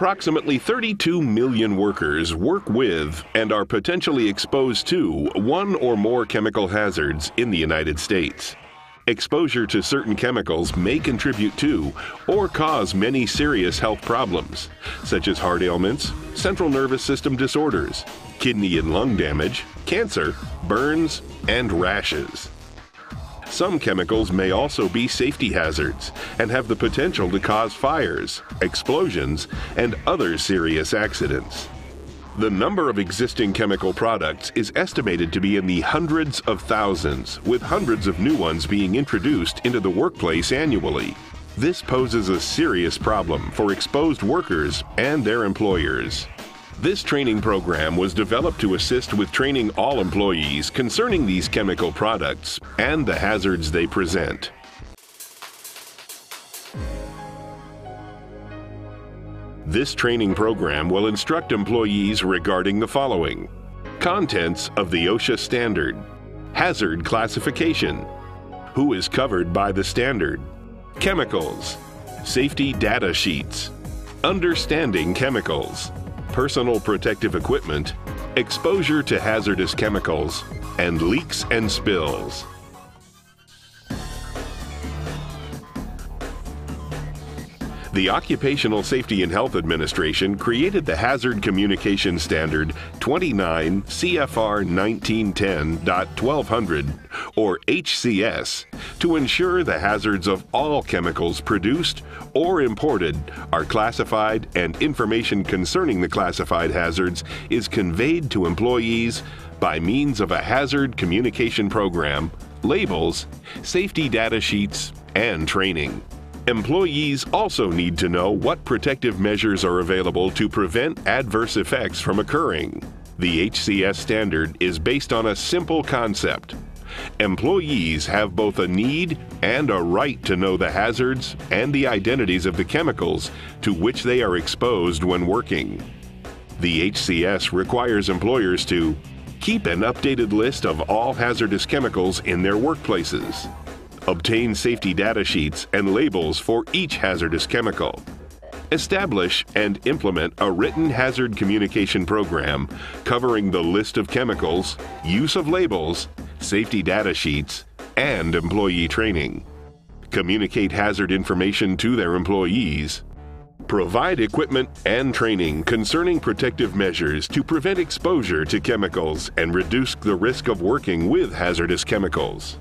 Approximately 32 million workers work with and are potentially exposed to one or more chemical hazards in the United States. Exposure to certain chemicals may contribute to or cause many serious health problems, such as heart ailments, central nervous system disorders, kidney and lung damage, cancer, burns, and rashes. Some chemicals may also be safety hazards and have the potential to cause fires, explosions, and other serious accidents. The number of existing chemical products is estimated to be in the hundreds of thousands, with hundreds of new ones being introduced into the workplace annually. This poses a serious problem for exposed workers and their employers. This training program was developed to assist with training all employees concerning these chemical products and the hazards they present. This training program will instruct employees regarding the following: contents of the OSHA standard, hazard classification, who is covered by the standard, chemicals, safety data sheets, understanding chemicals, personal protective equipment, exposure to hazardous chemicals, and leaks and spills. The Occupational Safety and Health Administration created the Hazard Communication Standard 29 CFR 1910.1200, or HCS, to ensure the hazards of all chemicals produced or imported are classified and information concerning the classified hazards is conveyed to employees by means of a hazard communication program, labels, safety data sheets, and training. Employees also need to know what protective measures are available to prevent adverse effects from occurring. The HCS standard is based on a simple concept. Employees have both a need and a right to know the hazards and the identities of the chemicals to which they are exposed when working. The HCS requires employers to keep an updated list of all hazardous chemicals in their workplaces, obtain safety data sheets and labels for each hazardous chemical, establish and implement a written hazard communication program covering the list of chemicals, use of labels, safety data sheets, and employee training, communicate hazard information to their employees, provide equipment and training concerning protective measures to prevent exposure to chemicals and reduce the risk of working with hazardous chemicals.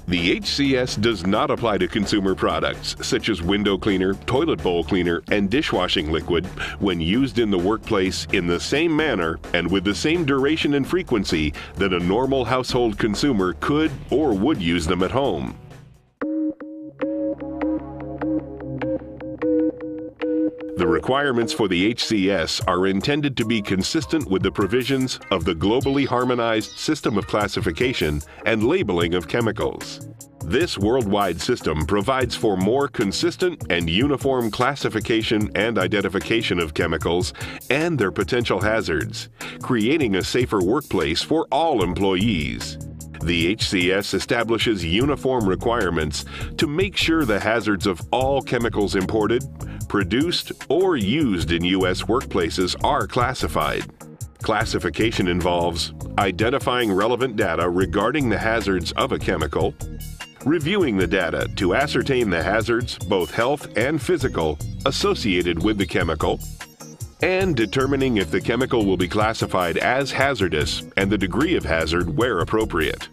The HCS does not apply to consumer products such as window cleaner, toilet bowl cleaner, and dishwashing liquid when used in the workplace in the same manner and with the same duration and frequency that a normal household consumer could or would use them at home. The requirements for the HCS are intended to be consistent with the provisions of the globally harmonized system of classification and labeling of chemicals. This worldwide system provides for more consistent and uniform classification and identification of chemicals and their potential hazards, creating a safer workplace for all employees. The HCS establishes uniform requirements to make sure the hazards of all chemicals imported, produced, or used in U.S. workplaces are classified. Classification involves identifying relevant data regarding the hazards of a chemical, reviewing the data to ascertain the hazards, both health and physical, associated with the chemical, and determining if the chemical will be classified as hazardous and the degree of hazard where appropriate.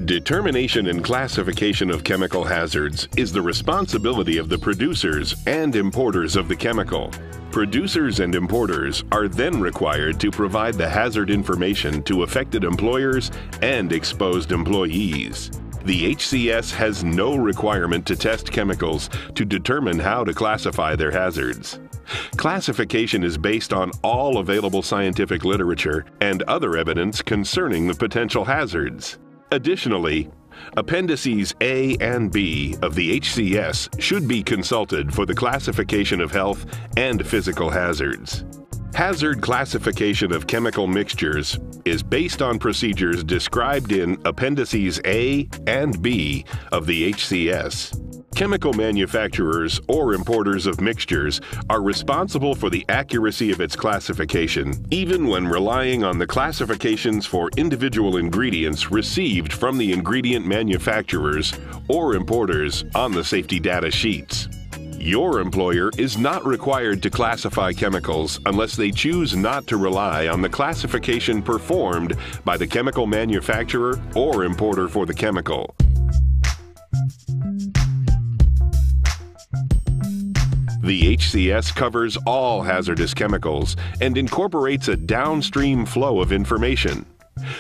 Determination and classification of chemical hazards is the responsibility of the producers and importers of the chemical. Producers and importers are then required to provide the hazard information to affected employers and exposed employees. The HCS has no requirement to test chemicals to determine how to classify their hazards. Classification is based on all available scientific literature and other evidence concerning the potential hazards. Additionally, Appendices A and B of the HCS should be consulted for the classification of health and physical hazards. Hazard classification of chemical mixtures is based on procedures described in Appendices A and B of the HCS. Chemical manufacturers or importers of mixtures are responsible for the accuracy of its classification, even when relying on the classifications for individual ingredients received from the ingredient manufacturers or importers on the safety data sheets. Your employer is not required to classify chemicals unless they choose not to rely on the classification performed by the chemical manufacturer or importer for the chemical. The HCS covers all hazardous chemicals and incorporates a downstream flow of information.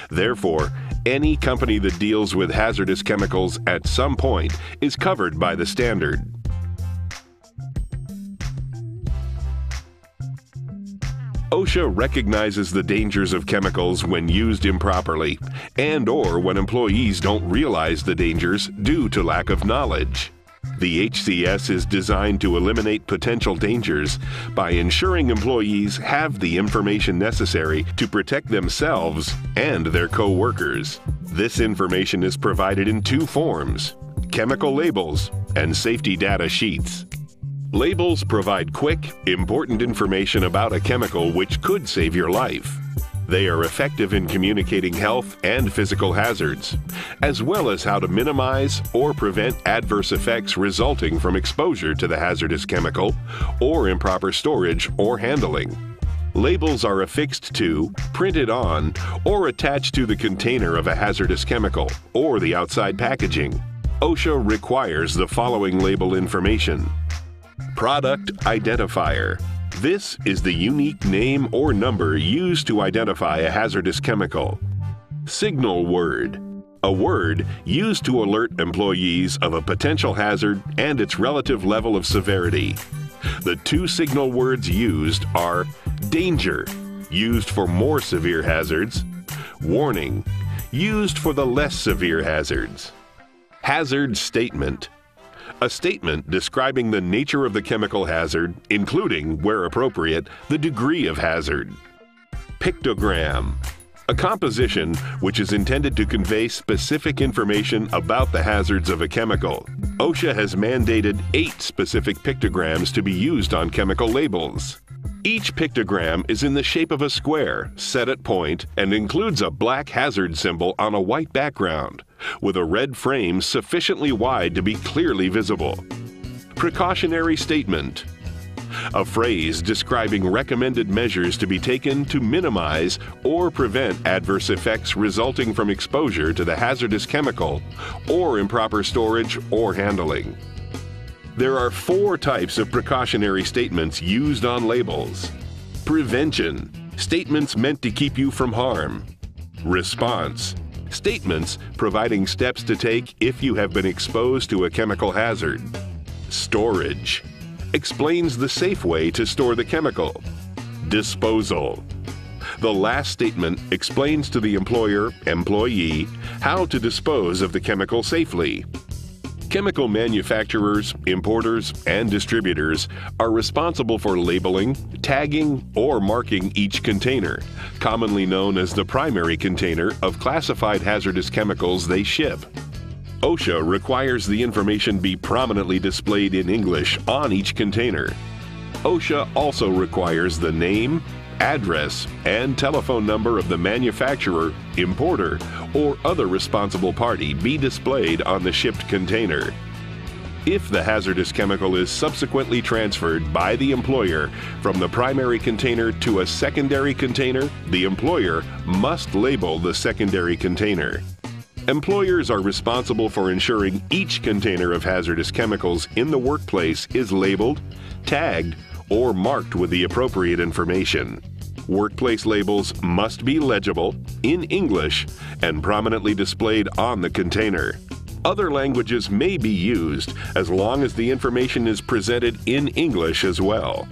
Therefore, any company that deals with hazardous chemicals at some point is covered by the standard. OSHA recognizes the dangers of chemicals when used improperly and/or when employees don't realize the dangers due to lack of knowledge. The HCS is designed to eliminate potential dangers by ensuring employees have the information necessary to protect themselves and their co-workers. This information is provided in two forms: chemical labels and safety data sheets. Labels provide quick, important information about a chemical which could save your life. They are effective in communicating health and physical hazards, as well as how to minimize or prevent adverse effects resulting from exposure to the hazardous chemical or improper storage or handling. Labels are affixed to, printed on, or attached to the container of a hazardous chemical or the outside packaging. OSHA requires the following label information: Product Identifier. This is the unique name or number used to identify a hazardous chemical. Signal word. A word used to alert employees of a potential hazard and its relative level of severity. The two signal words used are danger, used for more severe hazards; warning, used for the less severe hazards. Hazard statement. A statement describing the nature of the chemical hazard, including, where appropriate, the degree of hazard. Pictogram. A composition which is intended to convey specific information about the hazards of a chemical. OSHA has mandated 8 specific pictograms to be used on chemical labels. Each pictogram is in the shape of a square, set at point, and includes a black hazard symbol on a white background, with a red frame sufficiently wide to be clearly visible. Precautionary statement. A phrase describing recommended measures to be taken to minimize or prevent adverse effects resulting from exposure to the hazardous chemical or improper storage or handling. There are 4 types of precautionary statements used on labels. Prevention. Statements meant to keep you from harm. Response. Statements providing steps to take if you have been exposed to a chemical hazard. Storage. Explains the safe way to store the chemical. Disposal. The last statement explains to the employee how to dispose of the chemical safely. Chemical manufacturers, importers, and distributors are responsible for labeling, tagging, or marking each container, commonly known as the primary container of classified hazardous chemicals they ship. OSHA requires the information be prominently displayed in English on each container. OSHA also requires the name, address, and telephone number of the manufacturer, importer, or other responsible party be displayed on the shipped container. If the hazardous chemical is subsequently transferred by the employer from the primary container to a secondary container, the employer must label the secondary container. Employers are responsible for ensuring each container of hazardous chemicals in the workplace is labeled, tagged, or marked with the appropriate information. Workplace labels must be legible, in English, and prominently displayed on the container. Other languages may be used as long as the information is presented in English as well.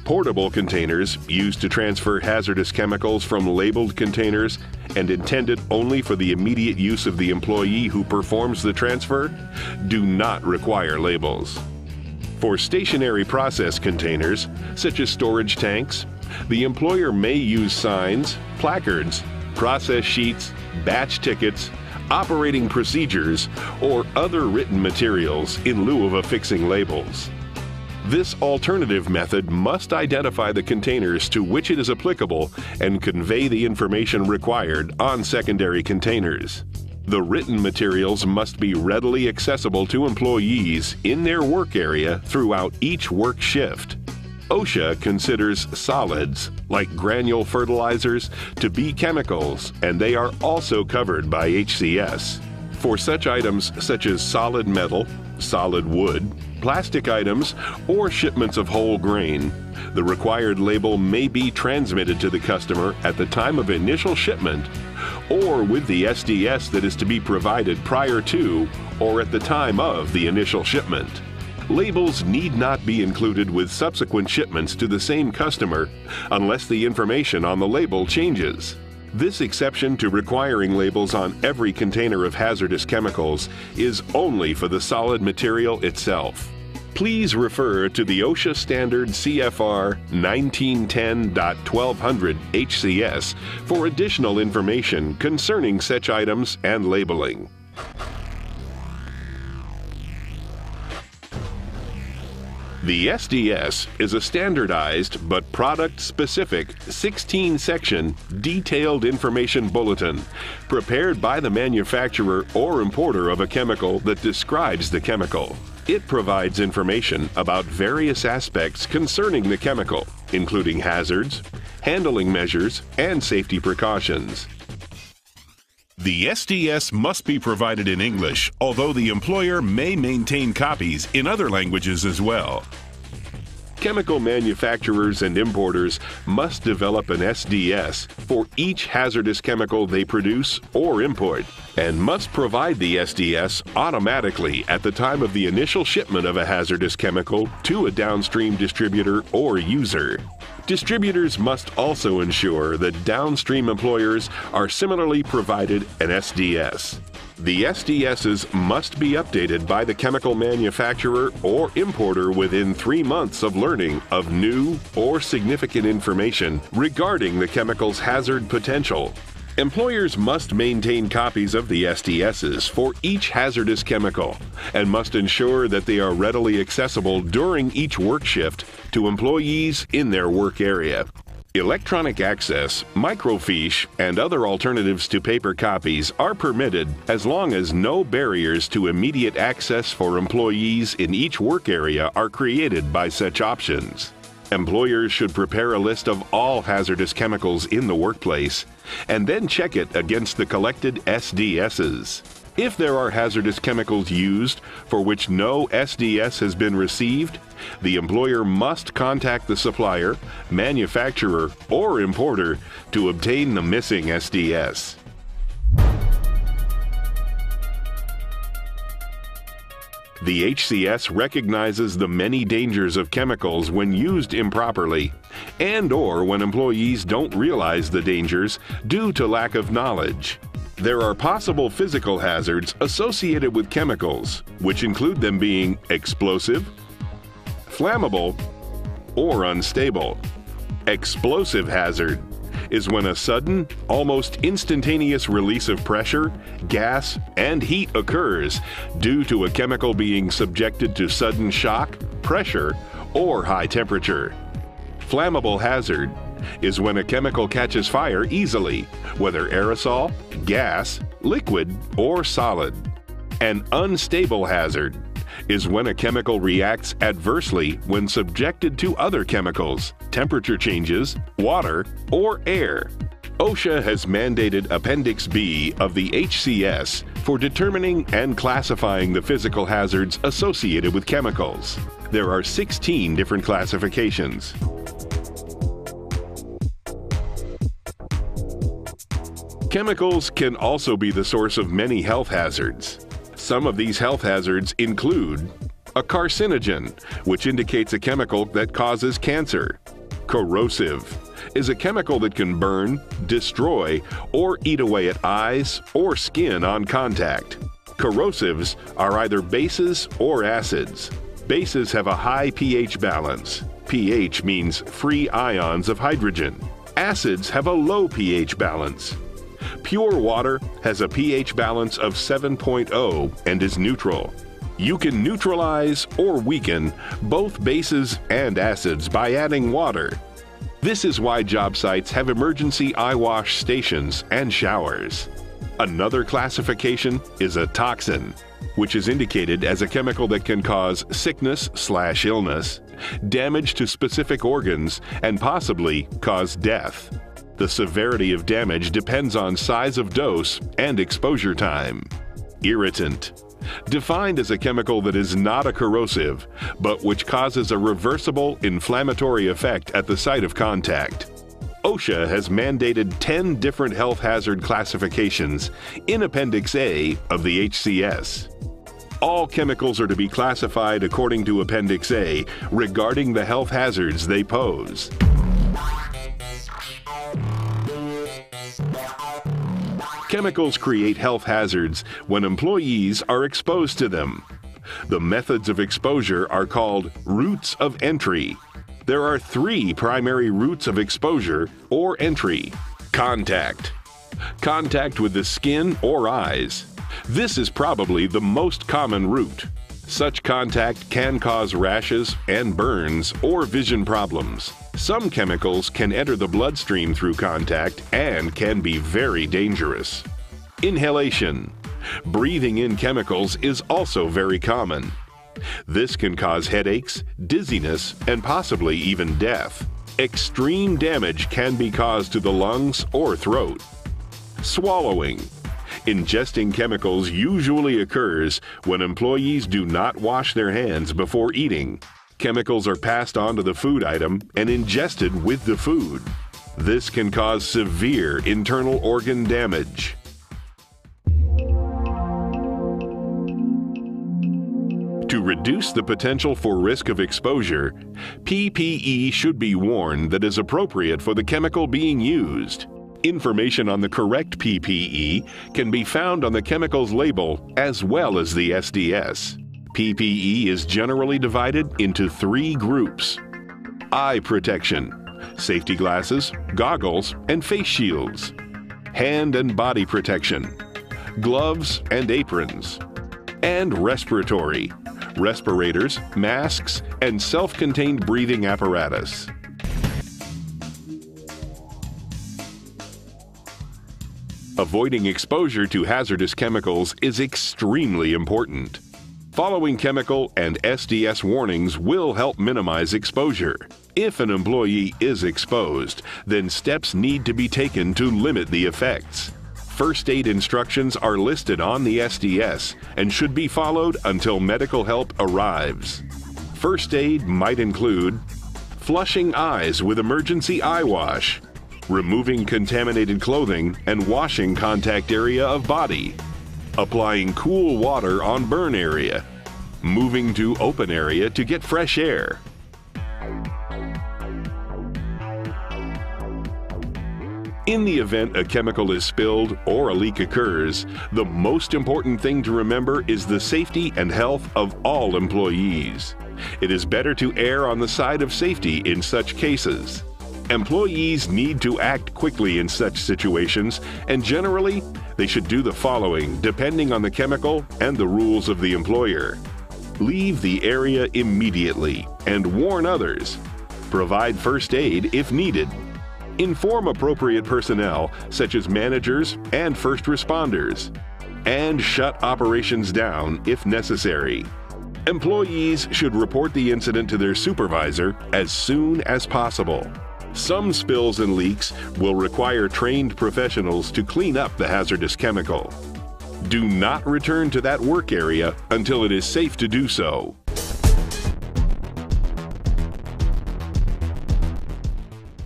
Portable containers used to transfer hazardous chemicals from labeled containers and intended only for the immediate use of the employee who performs the transfer do not require labels. For stationary process containers, such as storage tanks, the employer may use signs, placards, process sheets, batch tickets, operating procedures, or other written materials in lieu of affixing labels. This alternative method must identify the containers to which it is applicable and convey the information required on secondary containers. The written materials must be readily accessible to employees in their work area throughout each work shift. OSHA considers solids, like granule fertilizers, to be chemicals, and they are also covered by HCS. For such items such as solid metal, solid wood, plastic items, or shipments of whole grain, the required label may be transmitted to the customer at the time of initial shipment or with the SDS that is to be provided prior to or at the time of the initial shipment. Labels need not be included with subsequent shipments to the same customer unless the information on the label changes. This exception to requiring labels on every container of hazardous chemicals is only for the solid material itself. Please refer to the OSHA Standard CFR 1910.1200 HCS for additional information concerning such items and labeling. The SDS is a standardized but product-specific 16-section detailed information bulletin prepared by the manufacturer or importer of a chemical that describes the chemical. It provides information about various aspects concerning the chemical, including hazards, handling measures, and safety precautions. The SDS must be provided in English, although the employer may maintain copies in other languages as well. Chemical manufacturers and importers must develop an SDS for each hazardous chemical they produce or import, and must provide the SDS automatically at the time of the initial shipment of a hazardous chemical to a downstream distributor or user. Distributors must also ensure that downstream employers are similarly provided an SDS. The SDSs must be updated by the chemical manufacturer or importer within 3 months of learning of new or significant information regarding the chemical's hazard potential. Employers must maintain copies of the SDSs for each hazardous chemical and must ensure that they are readily accessible during each work shift to employees in their work area. Electronic access, microfiche, and other alternatives to paper copies are permitted as long as no barriers to immediate access for employees in each work area are created by such options. Employers should prepare a list of all hazardous chemicals in the workplace and then check it against the collected SDSs. If there are hazardous chemicals used for which no SDS has been received, the employer must contact the supplier, manufacturer, or importer to obtain the missing SDS. The HCS recognizes the many dangers of chemicals when used improperly and/or when employees don't realize the dangers due to lack of knowledge. There are possible physical hazards associated with chemicals, which include them being explosive, flammable, or unstable. Explosive hazard is when a sudden, almost instantaneous release of pressure, gas, and heat occurs due to a chemical being subjected to sudden shock, pressure, or high temperature. Flammable hazard is when a chemical catches fire easily, whether aerosol, gas, liquid, or solid. An unstable hazard is when a chemical reacts adversely when subjected to other chemicals, temperature changes, water, or air. OSHA has mandated Appendix B of the HCS for determining and classifying the physical hazards associated with chemicals. There are 16 different classifications. Chemicals can also be the source of many health hazards. Some of these health hazards include a carcinogen, which indicates a chemical that causes cancer. Corrosive is a chemical that can burn, destroy, or eat away at eyes or skin on contact. Corrosives are either bases or acids. Bases have a high pH balance. pH means free ions of hydrogen. Acids have a low pH balance. Pure water has a pH balance of 7.0 and is neutral. You can neutralize or weaken both bases and acids by adding water. This is why job sites have emergency eye wash stations and showers. Another classification is a toxin, which is indicated as a chemical that can cause sickness/illness, damage to specific organs, and possibly cause death. The severity of damage depends on size of dose and exposure time. Irritant, defined as a chemical that is not a corrosive, but which causes a reversible inflammatory effect at the site of contact. OSHA has mandated 10 different health hazard classifications in Appendix A of the HCS. All chemicals are to be classified according to Appendix A regarding the health hazards they pose. Chemicals create health hazards when employees are exposed to them. The methods of exposure are called routes of entry. There are 3 primary routes of exposure or entry. Contact. Contact with the skin or eyes. This is probably the most common route. Such contact can cause rashes and burns or vision problems. Some chemicals can enter the bloodstream through contact and can be very dangerous. Inhalation. Breathing in chemicals is also very common. This can cause headaches, dizziness, and possibly even death. Extreme damage can be caused to the lungs or throat. Swallowing. Ingesting chemicals usually occurs when employees do not wash their hands before eating. Chemicals are passed on to the food item and ingested with the food. This can cause severe internal organ damage. To reduce the potential for risk of exposure, PPE should be worn that is appropriate for the chemical being used. Information on the correct PPE can be found on the chemical's label as well as the SDS. PPE is generally divided into 3 groups: eye protection, safety glasses, goggles, and face shields; hand and body protection, gloves and aprons; and respiratory, respirators, masks, and self-contained breathing apparatus. Avoiding exposure to hazardous chemicals is extremely important. Following chemical and SDS warnings will help minimize exposure. If an employee is exposed, then steps need to be taken to limit the effects. First aid instructions are listed on the SDS and should be followed until medical help arrives. First aid might include flushing eyes with emergency eye wash, removing contaminated clothing and washing contact area of body, applying cool water on burn area, moving to open area to get fresh air. In the event a chemical is spilled or a leak occurs, the most important thing to remember is the safety and health of all employees. It is better to err on the side of safety in such cases. Employees need to act quickly in such situations, and generally, they should do the following depending on the chemical and the rules of the employer. Leave the area immediately and warn others. Provide first aid if needed. Inform appropriate personnel, such as managers and first responders. And shut operations down if necessary. Employees should report the incident to their supervisor as soon as possible. Some spills and leaks will require trained professionals to clean up the hazardous chemical. Do not return to that work area until it is safe to do so.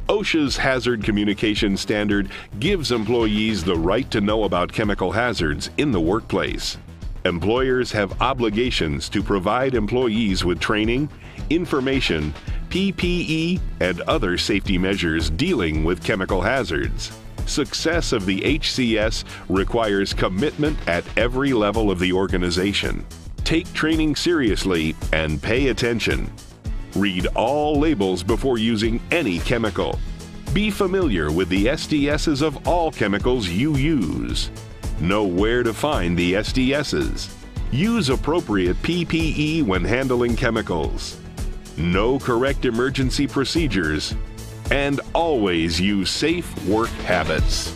OSHA's Hazard Communication Standard gives employees the right to know about chemical hazards in the workplace. Employers have obligations to provide employees with training, information, PPE, and other safety measures dealing with chemical hazards. Success of the HCS requires commitment at every level of the organization. Take training seriously and pay attention. Read all labels before using any chemical. Be familiar with the SDSs of all chemicals you use. Know where to find the SDSs. Use appropriate PPE when handling chemicals. Know correct emergency procedures. And always use safe work habits.